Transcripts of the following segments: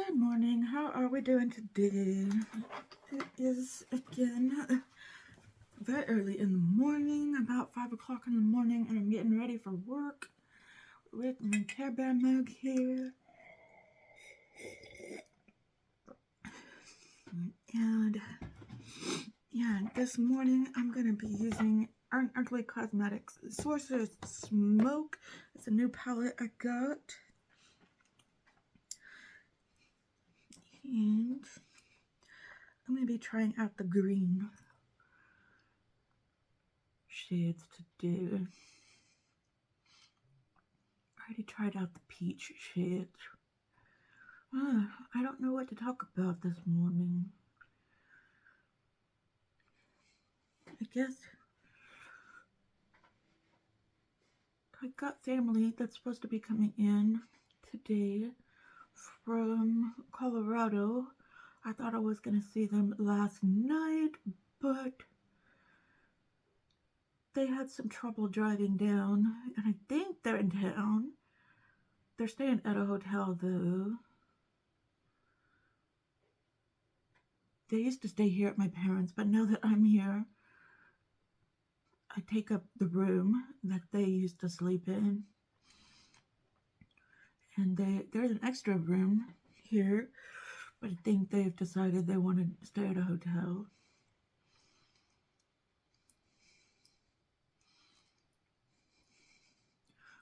Good morning. How are we doing today? It is again very early in the morning, about 5 o'clock in the morning, and I'm getting ready for work with my Care Bear mug here. And yeah, this morning I'm going to be using Unearthly Cosmetics Sorcerous Smoke. It's a new palette I got. And I'm going to be trying out the green shades today. I already tried out the peach shades. I don't know what to talk about this morning. I guess I got family that's supposed to be coming in today from Colorado. I thought I was going to see them last night, but they had some trouble driving down, and I think they're in town. They're staying at a hotel, though. They used to stay here at my parents', but now that I'm here, I take up the room that they used to sleep in. And there's an extra room here, but I think they've decided they want to stay at a hotel.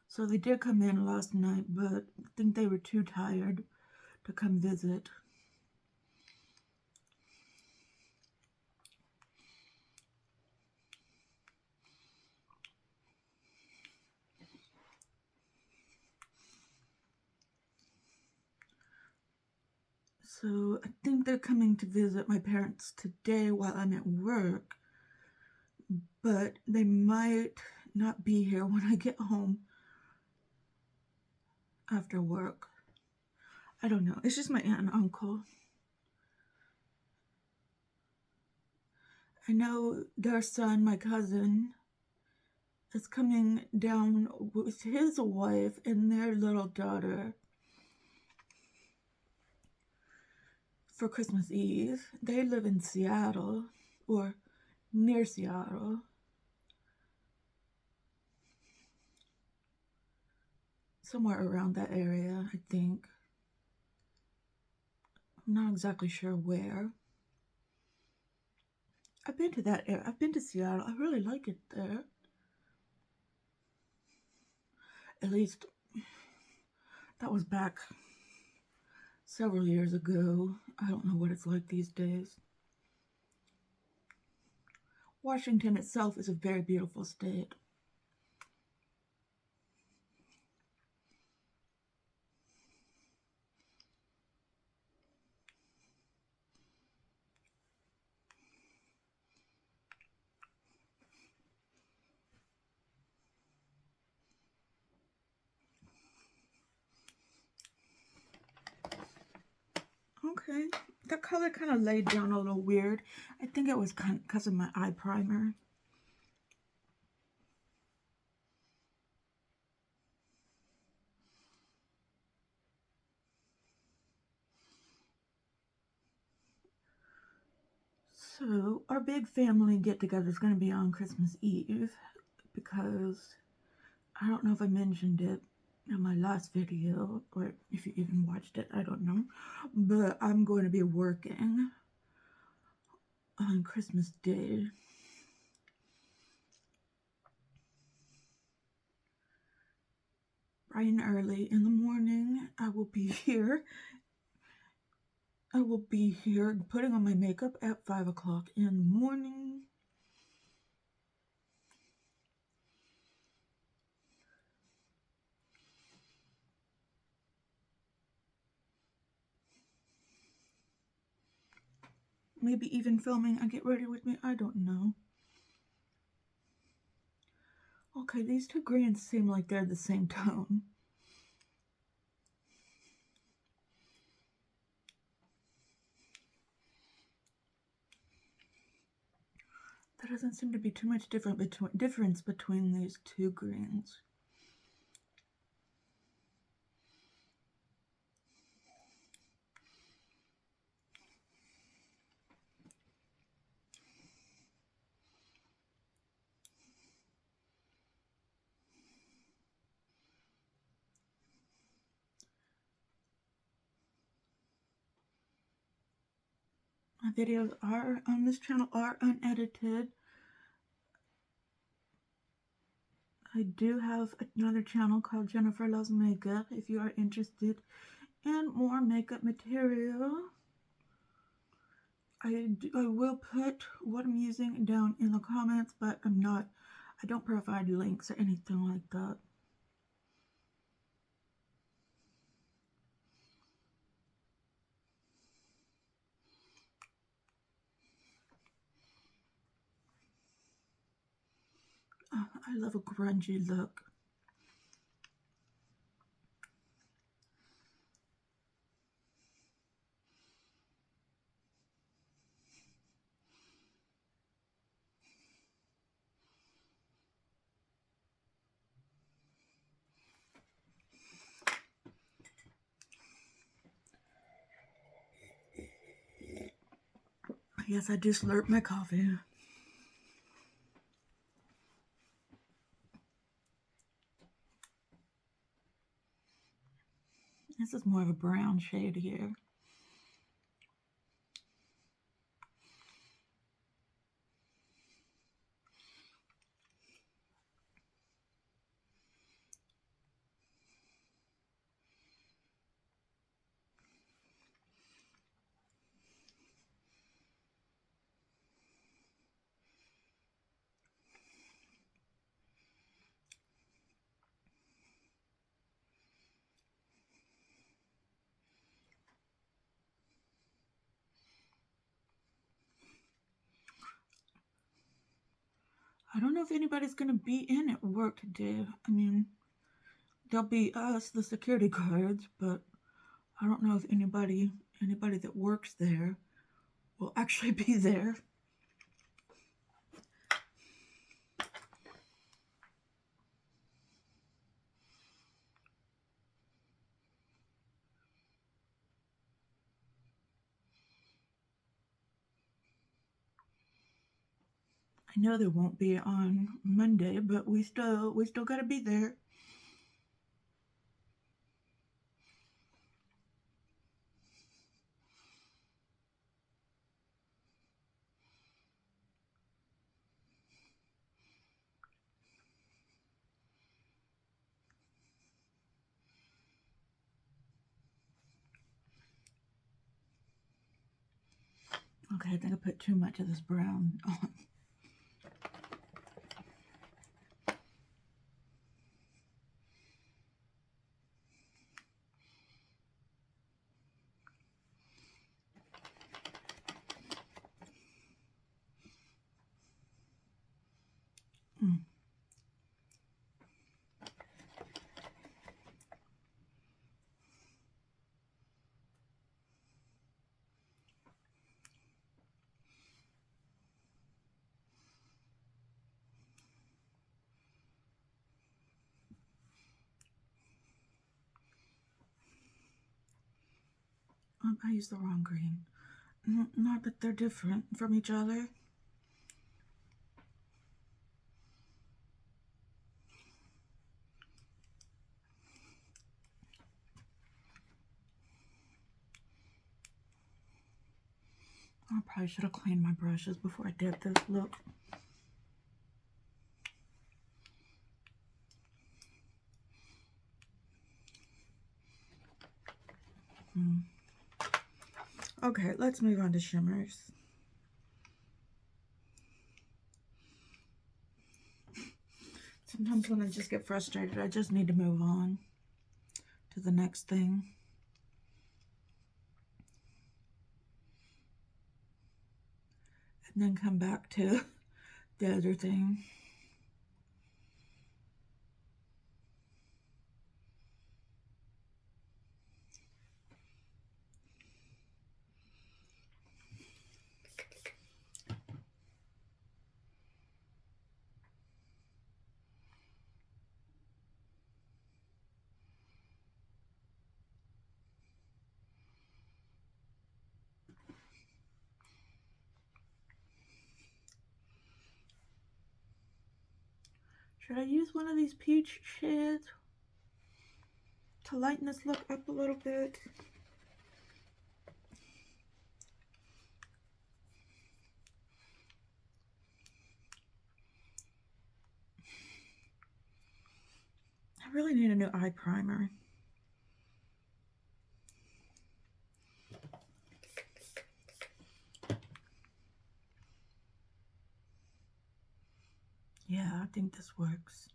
So they did come in last night, but I think they were too tired to come visit. So I think they're coming to visit my parents today while I'm at work, but they might not be here when I get home after work. I don't know. It's just my aunt and uncle. I know their son, my cousin, is coming down with his wife and their little daughter for Christmas Eve. They live in Seattle, or near Seattle. Somewhere around that area, I think. I'm not exactly sure where. I've been to that area. I've been to Seattle. I really like it there. At least that was back several years ago. I don't know what it's like these days. Washington itself is a very beautiful state. Okay, that color kind of laid down a little weird. I think it was because of my eye primer. So, our big family get-together is going to be on Christmas Eve because I don't know if I mentioned it in my last video, or if you even watched it, I don't know. But I'm going to be working on Christmas Day. Bright and early in the morning, I will be here. I will be here putting on my makeup at 5 o'clock in the morning. Maybe even filming a Get Ready With Me, I don't know. Okay, these two greens seem like they're the same tone. There doesn't seem to be too much difference between these two greens. My videos are on this channel are unedited. I do have another channel called Jennifer Loves Makeup if you are interested in more makeup material. I will put what I'm using down in the comments, but I don't provide links or anything like that. I love a grungy look. Yes, I do slurp my coffee. This is more of a brown shade here. I don't know if anybody's going to be in at work today. I mean, there'll be us, the security guards, but I don't know if anybody that works there will actually be there. I know they won't be on Monday, but we still got to be there. Okay, I think I put too much of this brown on. I used the wrong green. Not that they're different from each other. I probably should have cleaned my brushes before I did this look. Okay, let's move on to shimmers. Sometimes when I just get frustrated, I just need to move on to the next thing. And then come back to the other thing. Should I use one of these peach shades to lighten this look up a little bit? new eye primer. Yeah, I think this works.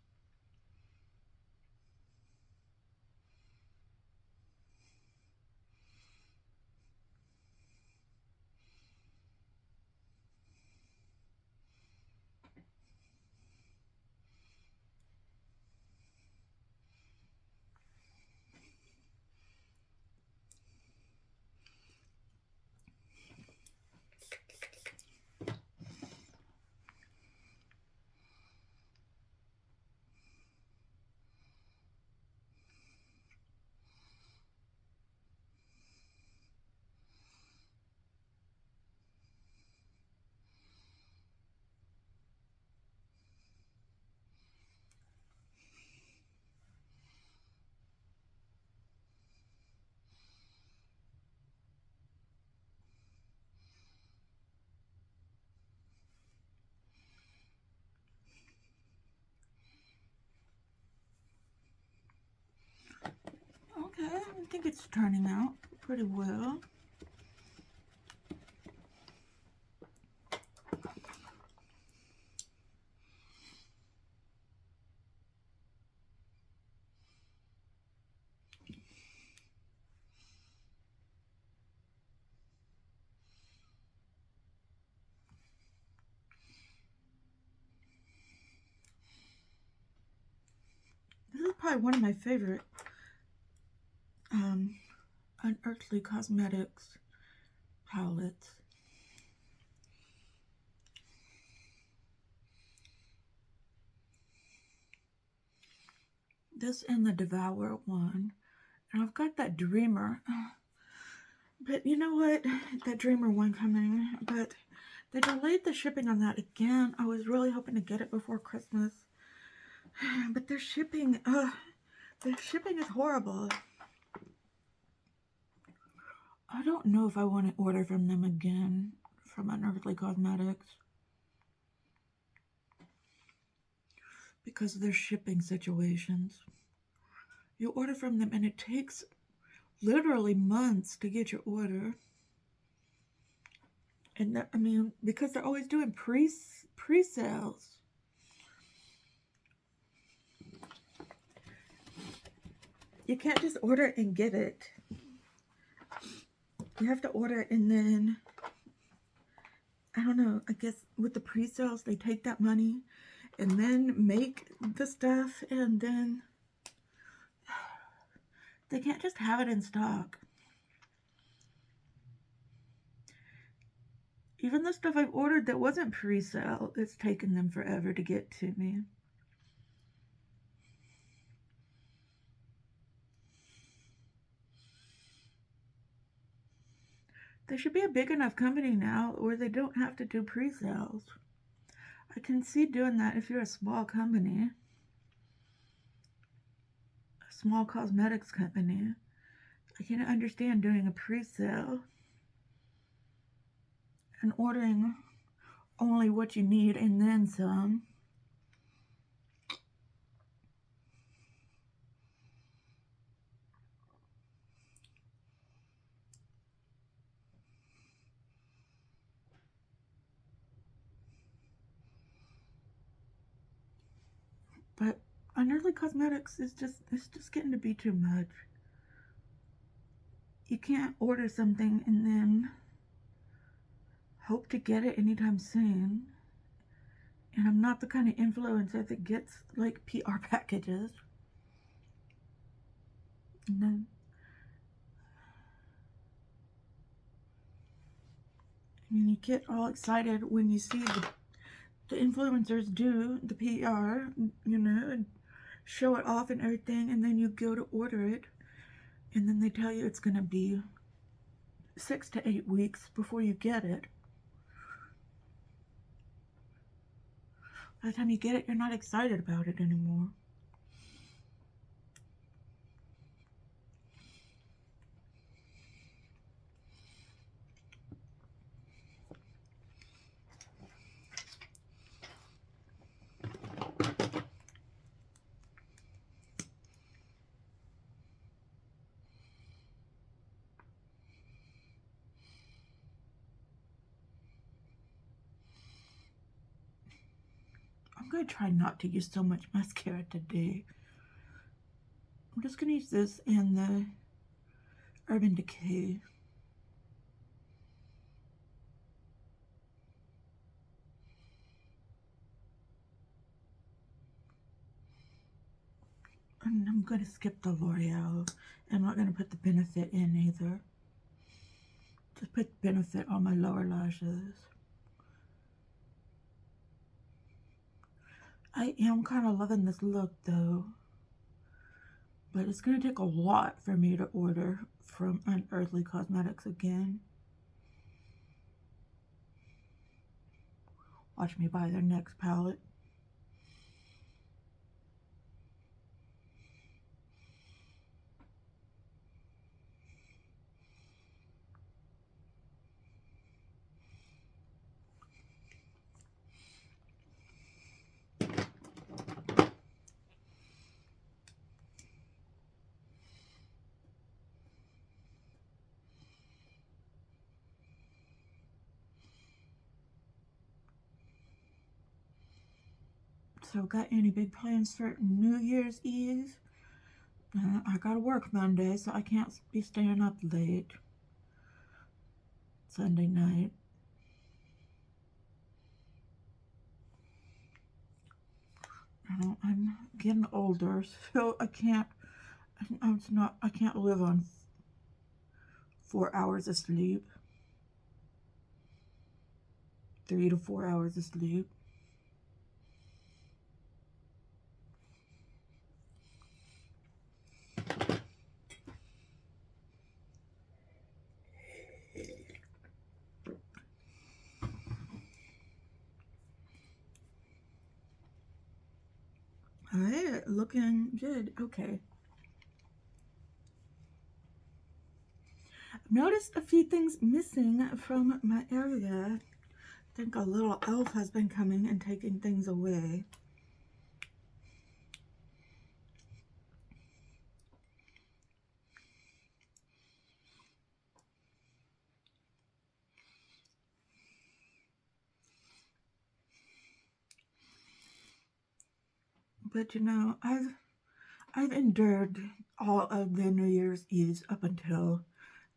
Okay, I think it's turning out pretty well. This is probably one of my favorite Unearthly Cosmetics palettes. This and the Devour one. And I've got that Dreamer. But you know what? That Dreamer one coming. But they delayed the shipping on that again. I was really hoping to get it before Christmas. But their shipping is horrible. I don't know if I want to order from them again, from Unearthly Cosmetics, because of their shipping situations. You order from them and it takes literally months to get your order. And I mean, because they're always doing pre-sales. You can't just order it and get it. You have to order it and then, I don't know, I guess with the pre-sales, they take that money and then make the stuff, and then they can't just have it in stock. Even the stuff I've ordered that wasn't pre-sale, it's taken them forever to get to me. They should be a big enough company now where they don't have to do pre-sales. I can see doing that if you're a small company. A small cosmetics company. I can understand doing a pre-sale and ordering only what you need and then some. But Unearthly Cosmetics is it's just getting to be too much. You can't order something and then hope to get it anytime soon. And I'm not the kind of influencer that gets like PR packages. And then I mean, you get all excited when you see the influencers do the PR, you know, and show it off and everything, and then you go to order it, and then they tell you it's going to be 6 to 8 weeks before you get it. By the time you get it, you're not excited about it anymore. going to try not to use so much mascara today. I'm just going to use this and the Urban Decay. And I'm going to skip the L'Oreal. I'm not going to put the Benefit in either. Just put Benefit on my lower lashes. I am kind of loving this look though. But it's going to take a lot for me to order from Unearthly Cosmetics again. Watch me buy their next palette. So got any big plans for New Year's Eve? I gotta work Monday, so I can't be staying up late Sunday night. I'm getting older, so I can't live on 4 hours of sleep. 3 to 4 hours of sleep. Alright, looking good. Okay. I've noticed a few things missing from my area. I think a little elf has been coming and taking things away. But you know, I've endured all of the New Year's Eve up until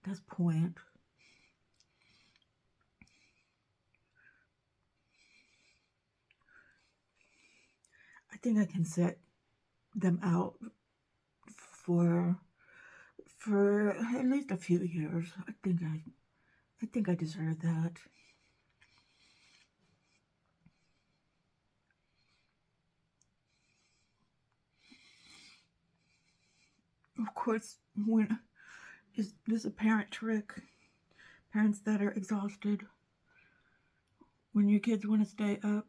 this point. I think I can set them out for at least a few years. I think I deserve that. Of course, when is this a parent trick? Parents that are exhausted. When your kids want to stay up.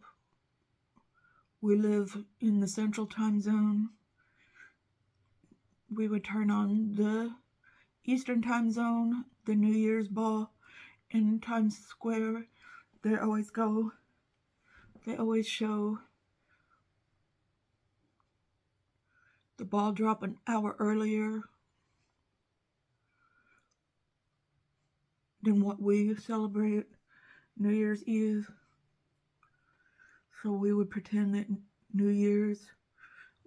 We live in the Central Time Zone. We would turn on the Eastern Time Zone, the New Year's ball in Times Square. They always show the ball drop an hour earlier than what we celebrate New Year's Eve. So we would pretend that New Year's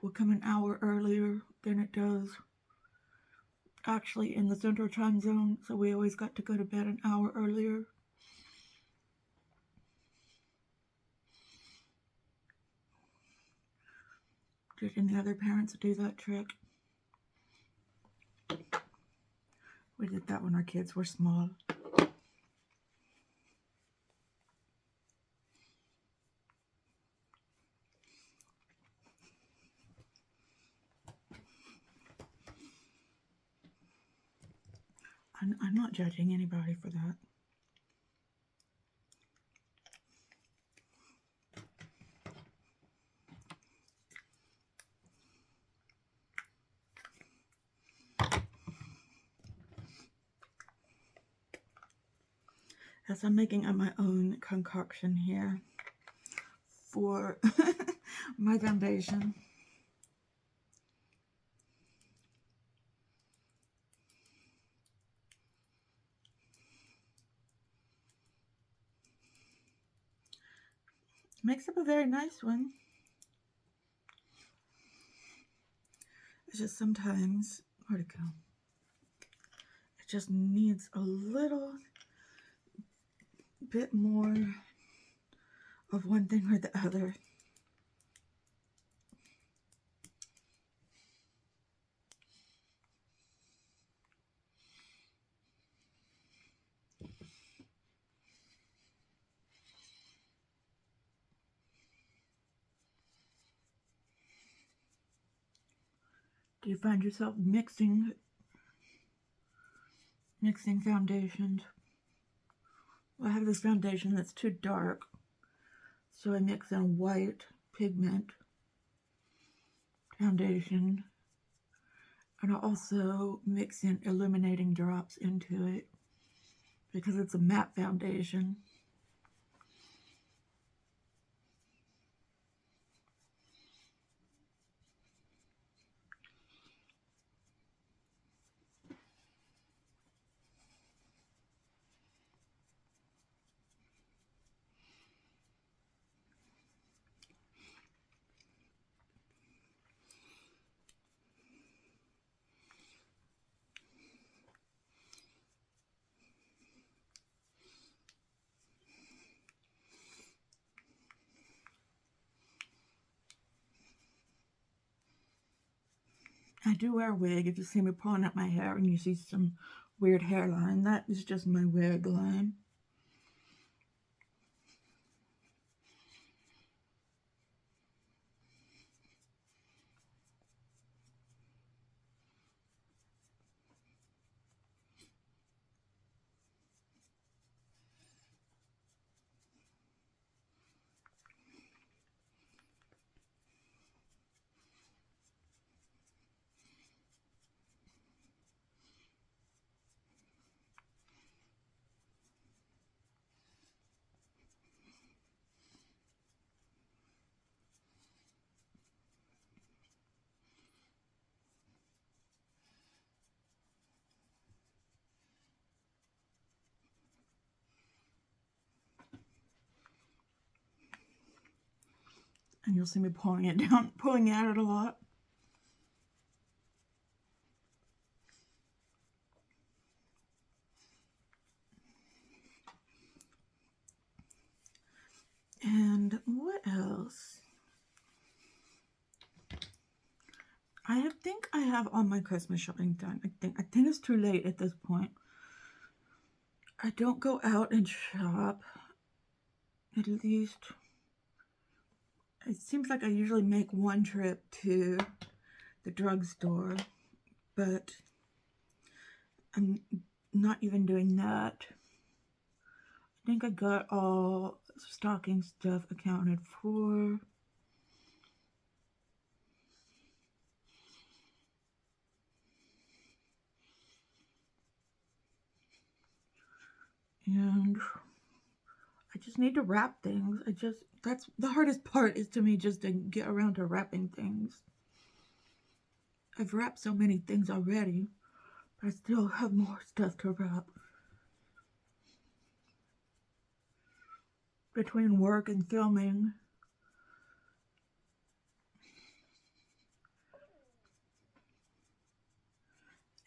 will come an hour earlier than it does actually in the Central Time Zone. So we always got to go to bed an hour earlier. Did any other parents do that trick? We did that when our kids were small. I'm not judging anybody for that. As I'm making my own concoction here for my foundation. Makes up a very nice one. just sometimes, where'd it go? It just needs a little bit more of one thing or the other. Do you find yourself mixing foundations? I have this foundation that's too dark, so I mix in a white pigment foundation, and I also mix in illuminating drops into it because it's a matte foundation. I do wear a wig. If you see me pulling up my hair and you see some weird hairline, that is just my wig line. And you'll see me pulling it down, pulling at it a lot. And what else? I think I have all my Christmas shopping done. I think it's too late at this point. I don't go out and shop. At least, it seems like I usually make one trip to the drugstore, but I'm not even doing that. I think I got all stocking stuff accounted for. And I just need to wrap things. That's the hardest part, is to me just to get around to wrapping things. I've wrapped so many things already, but I still have more stuff to wrap. Between work and filming.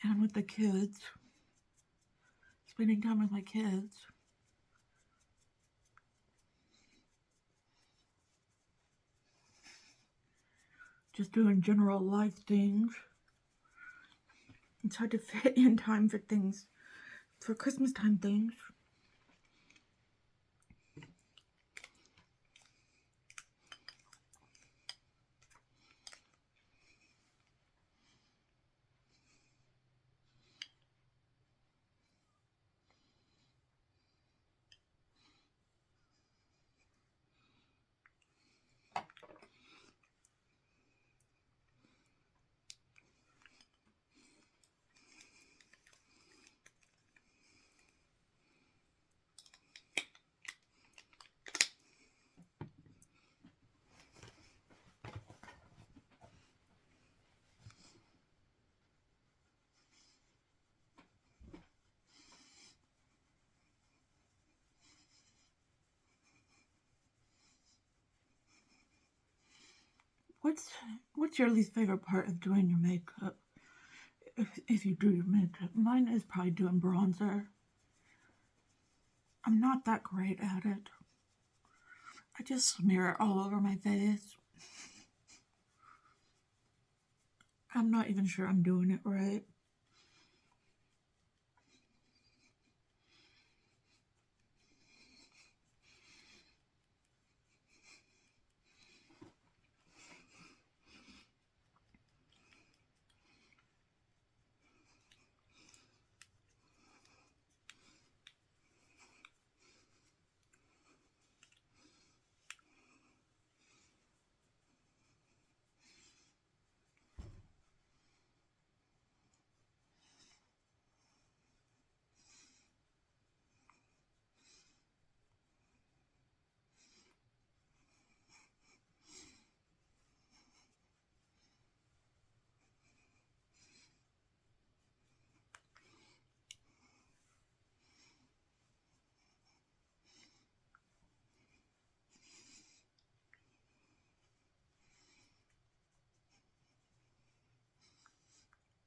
And with the kids. Spending time with my kids. Just doing general life things. It's hard to fit in time for things, for Christmas time things. What's your least favorite part of doing your makeup? If you do your makeup, mine is probably doing bronzer. I'm not that great at it. I just smear it all over my face. I'm not even sure I'm doing it right.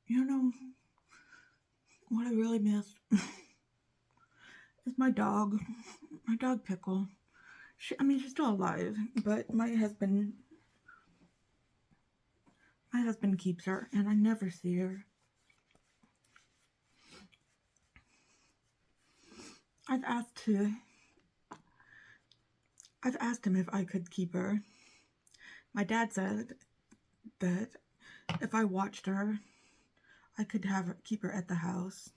You know what I really miss is my dog Pickle. She's still alive, but my husband keeps her, and I never see her. I've asked him if I could keep her. My dad said that if I watched her, I could keep her at the house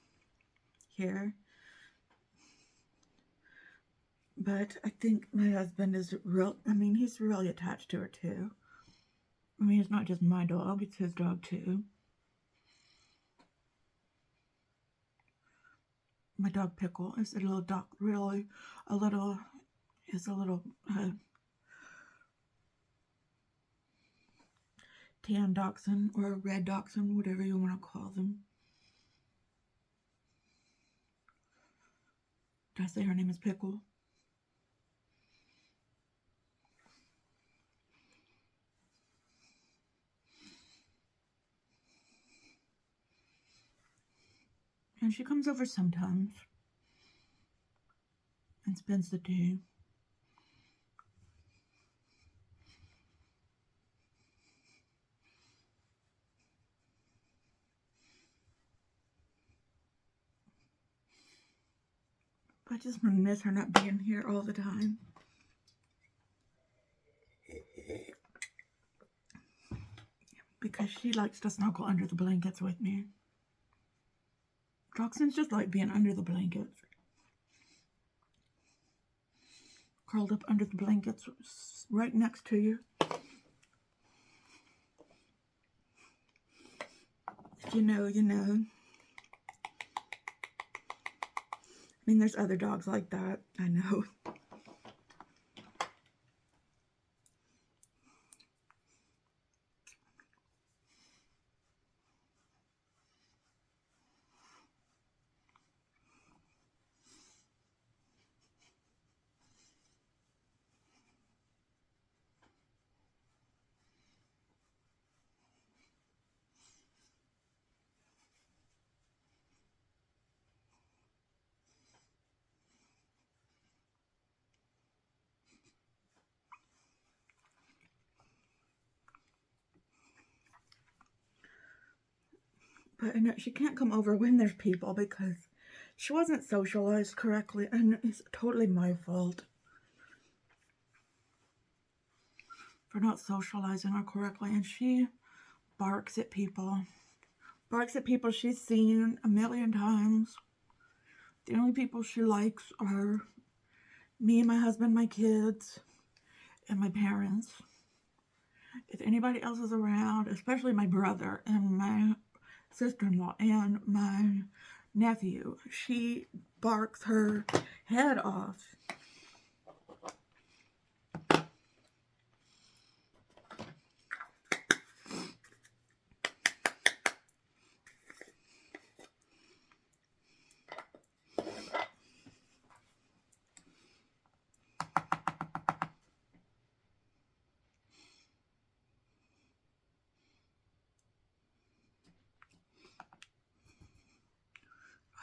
here. But I think my husband is he's really attached to her too. It's not just my dog, it's his dog too. My dog Pickle is a little dog, tan dachshund or a red dachshund, whatever you want to call them. Did I say her name is Pickle? And she comes over sometimes and spends the day. But I just miss her not being here all the time. Because she likes to snuggle under the blankets with me. Dachshunds just like being under the blankets. Curled up under the blankets right next to you. If you know, you know. There's other dogs like that, I know. But she can't come over when there's people because she wasn't socialized correctly, and it's totally my fault for not socializing her correctly. And she barks at people. She's seen a million times. The only people she likes are me, my husband, my kids, and my parents. If anybody else is around, especially my brother and my sister-in-law and my nephew, she barks her head off.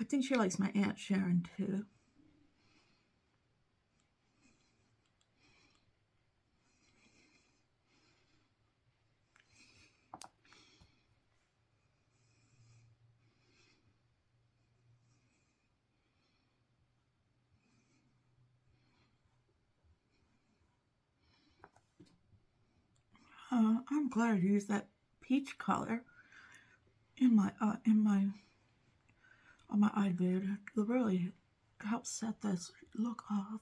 I think she likes my Aunt Sharon too. I'm glad I used that peach color in my on my eyelid. It really helps set this look off.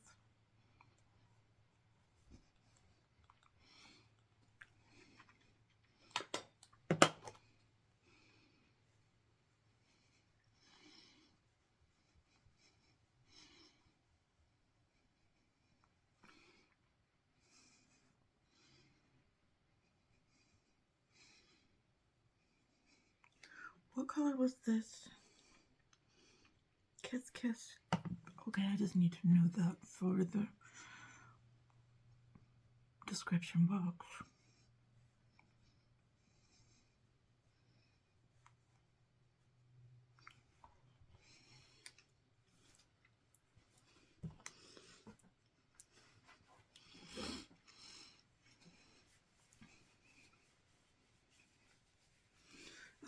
What color was this? Kiss Kiss. Okay, I just need to know that for the description box.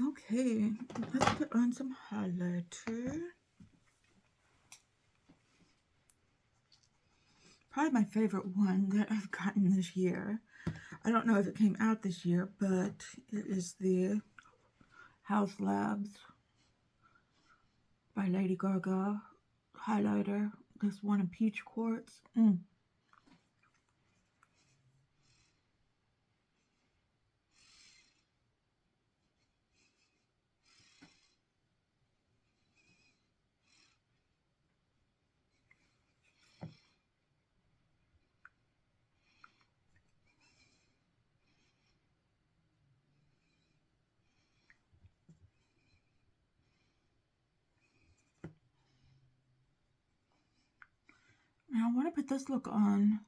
Okay, let's put on some highlighter. Probably my favorite one that I've gotten this year. I don't know if it came out this year, but it is the Haus Labs by Lady Gaga highlighter. This one in peach quartz. Now I want to put this look on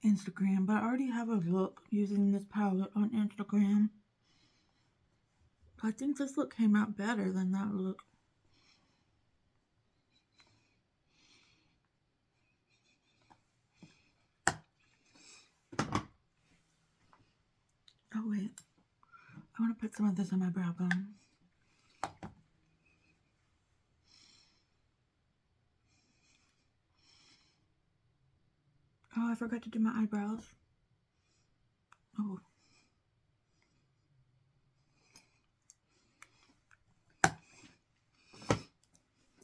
Instagram, but I already have a look using this palette on Instagram. I think this look came out better than that look. Oh wait, I want to put some of this on my brow bone. Oh, I forgot to do my eyebrows. Oh.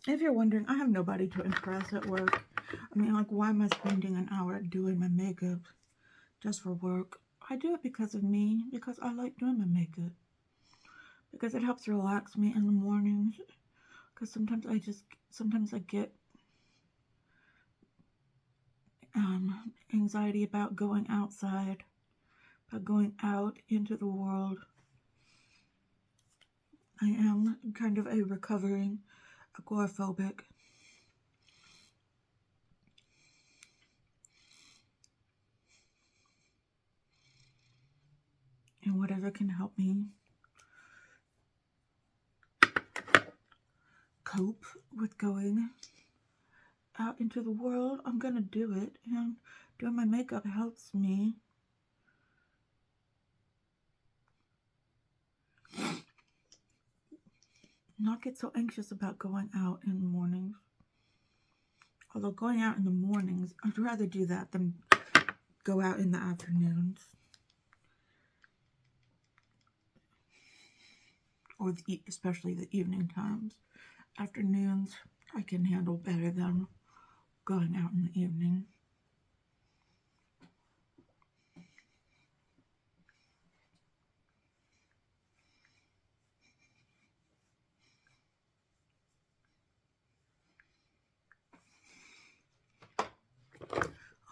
If you're wondering, I have nobody to impress at work. I mean, like, why am I spending an hour doing my makeup just for work? I do it because of me, because I like doing my makeup. Because it helps relax me in the mornings. Because sometimes I get anxiety about going outside, about going out into the world. I am kind of a recovering agoraphobic. And whatever can help me cope with going out into the world, I'm gonna do it. And doing my makeup helps me not get so anxious about going out in the mornings. Although going out in the mornings, I'd rather do that than go out in the afternoons. Or especially the evening times. Afternoons, I can handle better than going out in the evening.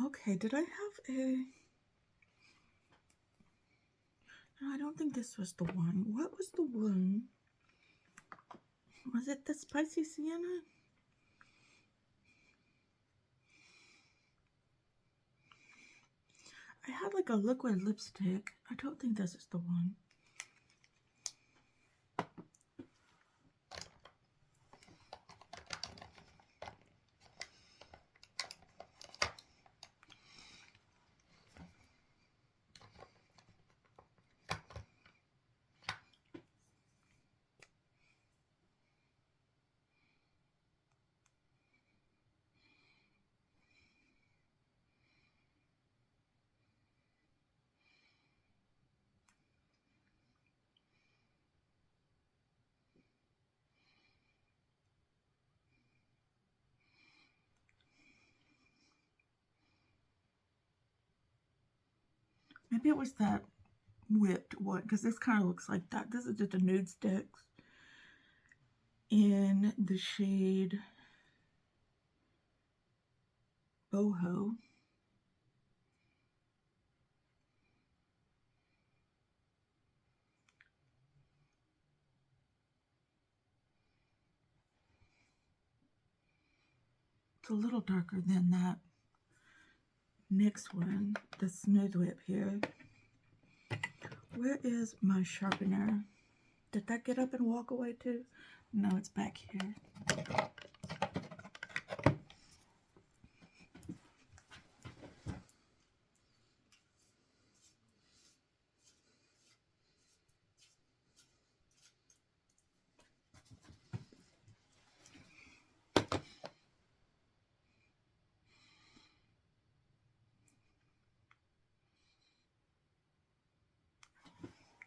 Okay, did I have a... No, I don't think this was the one. What was the one? Was it the Spicy Sienna? I had like a liquid lipstick. I don't think this is the one. Maybe it was that whipped one, because this kind of looks like that. This is just a Nudestix in the shade Boho. It's a little darker than that NYX one, the Smooth Whip here. Where is my sharpener? Did that get up and walk away too? No, it's back here.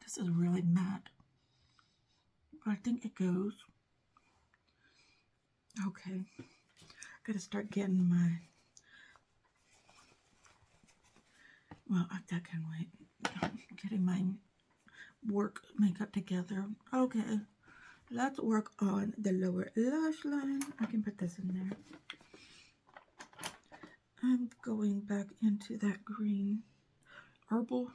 This is really matte, but I think it goes. Okay, gotta start getting my, well, that can wait. Getting my work makeup together. Okay, let's work on the lower lash line. I can put this in there. I'm going back into that green herbal.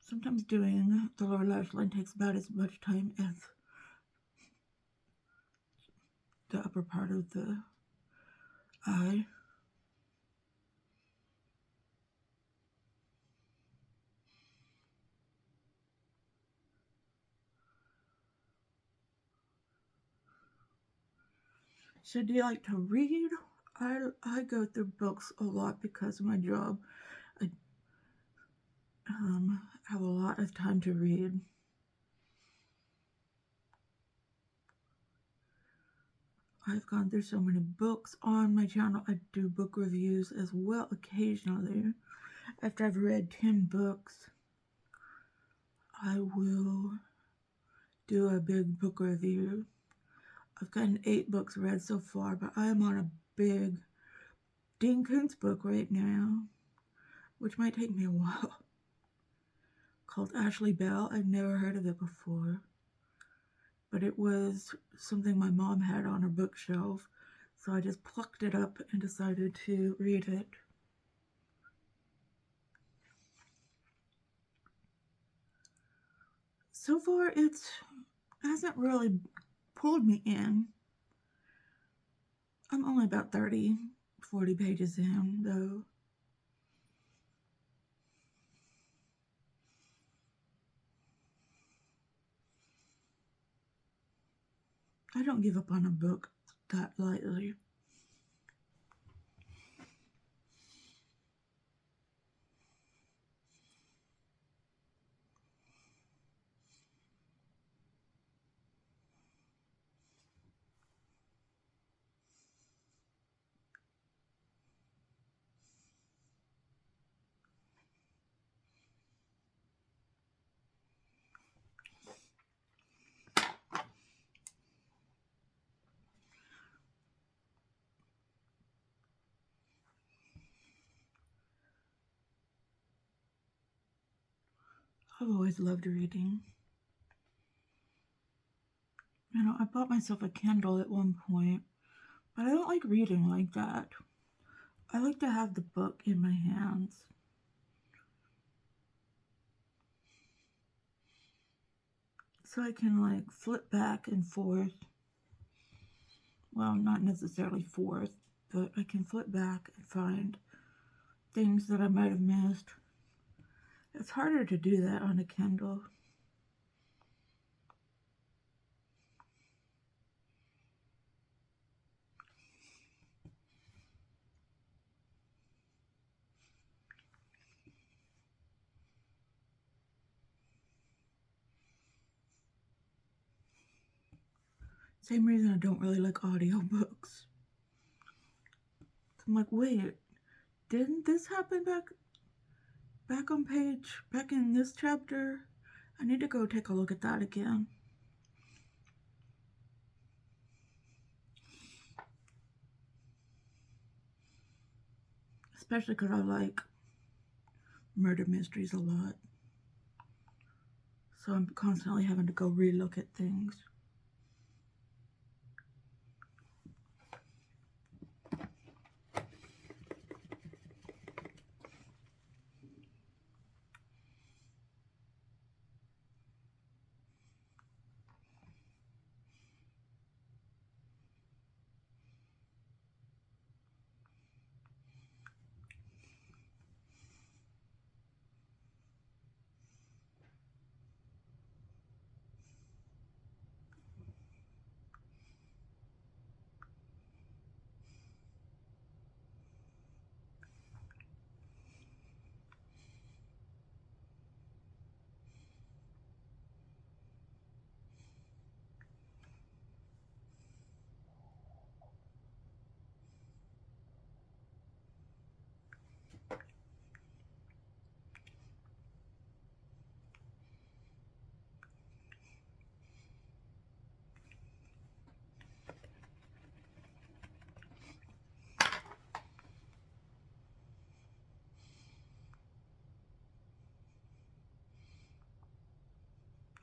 Sometimes doing the lower lash line takes about as much time as the upper part of the eye. So do you like to read? I go through books a lot because of my job. I have a lot of time to read. I've gone through so many books on my channel. I do book reviews as well occasionally. After I've read 10 books, I will do a big book review. I've gotten 8 books read so far, but I am on a big Dean Koontz book right now, which might take me a while, called Ashley Bell. I've never heard of it before, but it was something my mom had on her bookshelf, so I just plucked it up and decided to read it. So far, it hasn't really pulled me in. I'm only about 30, 40 pages in, though. I don't give up on a book that lightly. I've always loved reading. You know, I bought myself a Kindle at one point, but I don't like reading like that. I like to have the book in my hands. So I can like flip back and forth. Well, not necessarily forth, but I can flip back and find things that I might have missed. It's harder to do that on a Kindle. Same reason I don't really like audiobooks. I'm like, wait, didn't this happen back in this chapter? I need to go take a look at that again. Especially because I like murder mysteries a lot. So I'm constantly having to go relook at things.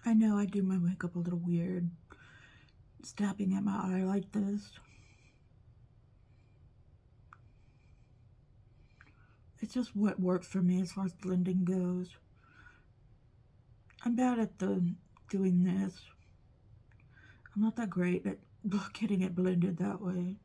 I know I do my makeup a little weird, stabbing at my eye like this. It's just what works for me as far as blending goes. I'm bad at doing this. I'm not that great at getting it blended that way.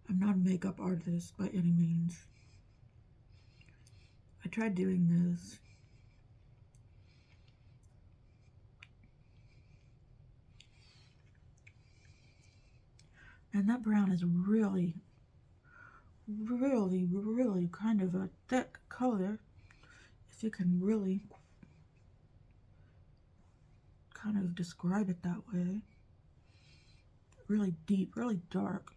I'm not a makeup artist by any means. I tried doing this. And that brown is really, really, really kind of a thick color. If you can really kind of describe it that way. Really deep, really dark.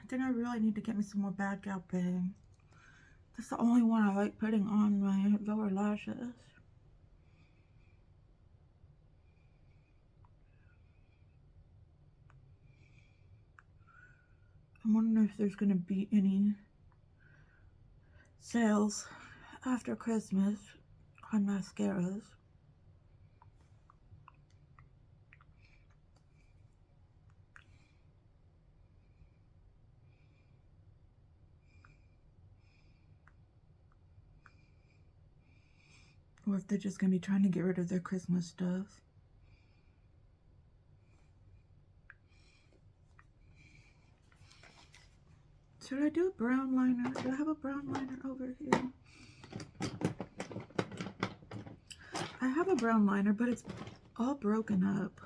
I think I really need to get me some more Bad Gal Bang. That's the only one I like putting on my lower lashes. I'm wondering if there's going to be any sales after Christmas on mascaras. Or if they're just going to be trying to get rid of their Christmas stuff. Should I do a brown liner? Do I have a brown liner over here? I have a brown liner, but it's all broken up.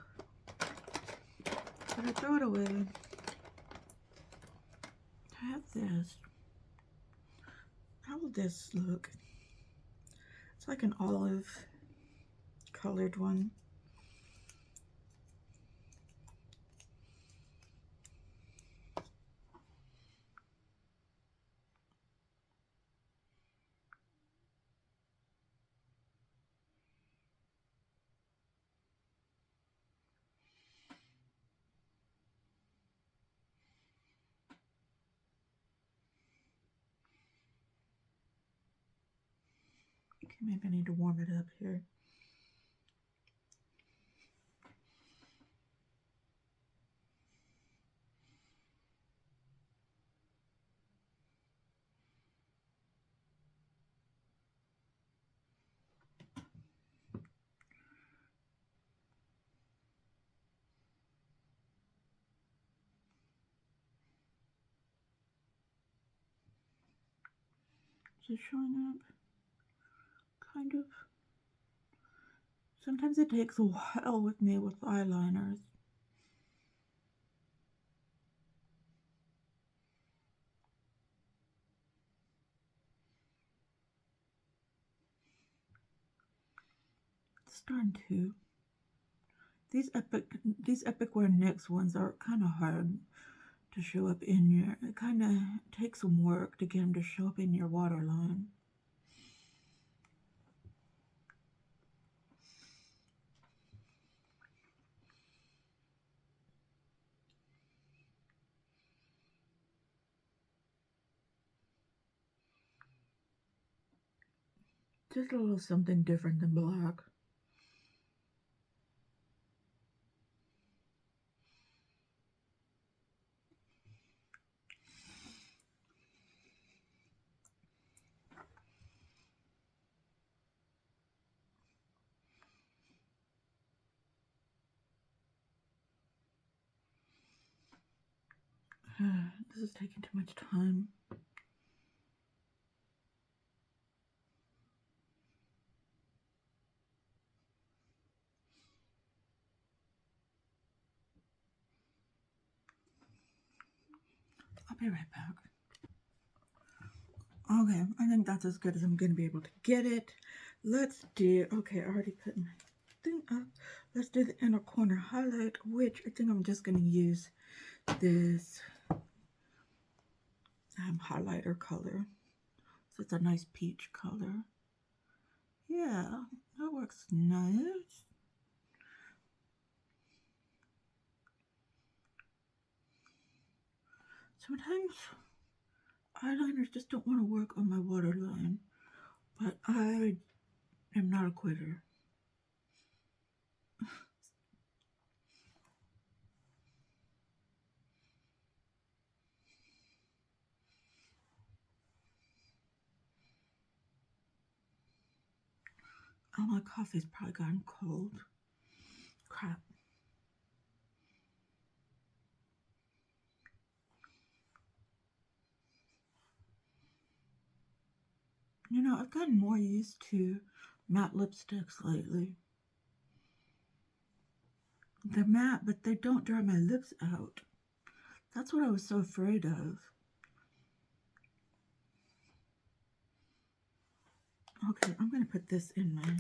Should I throw it away? I have this. How will this look? It's like an olive colored one. Okay, maybe I need to warm it up here. Is it showing up? Kind of. Sometimes it takes a while with me with eyeliners. It's starting to. These Epic Wear NYX ones are kind of hard to show up in your. It kind of takes some work to get them to show up in your waterline. Just a little something different than black. This is taking too much time. I'll be right back. Okay, I think that's as good as I'm going to be able to get it. Let's do, okay, I already put my thing up. Let's do the inner corner highlight, which I think I'm just going to use this highlighter color. So it's a nice peach color. Yeah, that works nice. Sometimes eyeliners just don't want to work on my waterline, but I am not a quitter. Oh, my coffee's probably gotten cold. Crap. You know, I've gotten more used to matte lipsticks lately. They're matte, but they don't dry my lips out. That's what I was so afraid of. Okay, I'm going to put this in my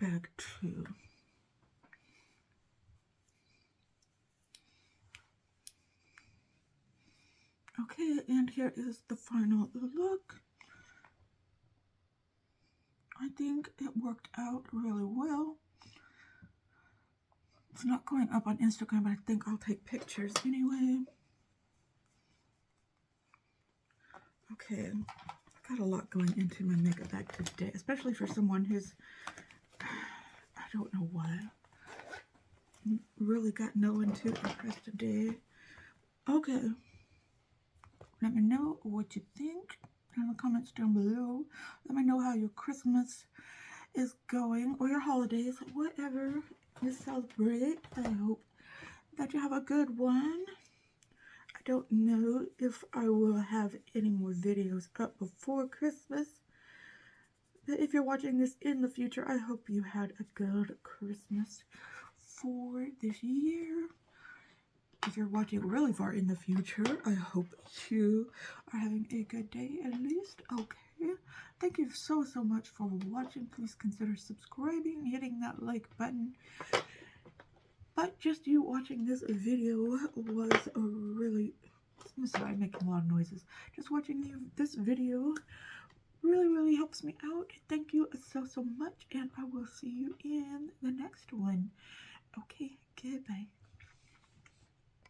bag too. Okay, and here is the final look. I think it worked out really well. It's not going up on Instagram, but I think I'll take pictures anyway. Okay, I've got a lot going into my makeup bag today, especially for someone who's, I don't know why, really got no into the press today. Okay, let me know what you think in the comments down below. Let me know how your Christmas is going, or your holidays, whatever you celebrate. I hope that you have a good one. I don't know if I will have any more videos up before Christmas, but if you're watching this in the future, I hope you had a good Christmas for this year. If you're watching really far in the future, I hope you are having a good day at least. Okay, thank you so much for watching. Please consider subscribing, hitting that like button. But just you watching this video was a really, I'm sorry, I'm making a lot of noises. Just watching this video really helps me out. Thank you so much, and I will see you in the next one. Okay, goodbye.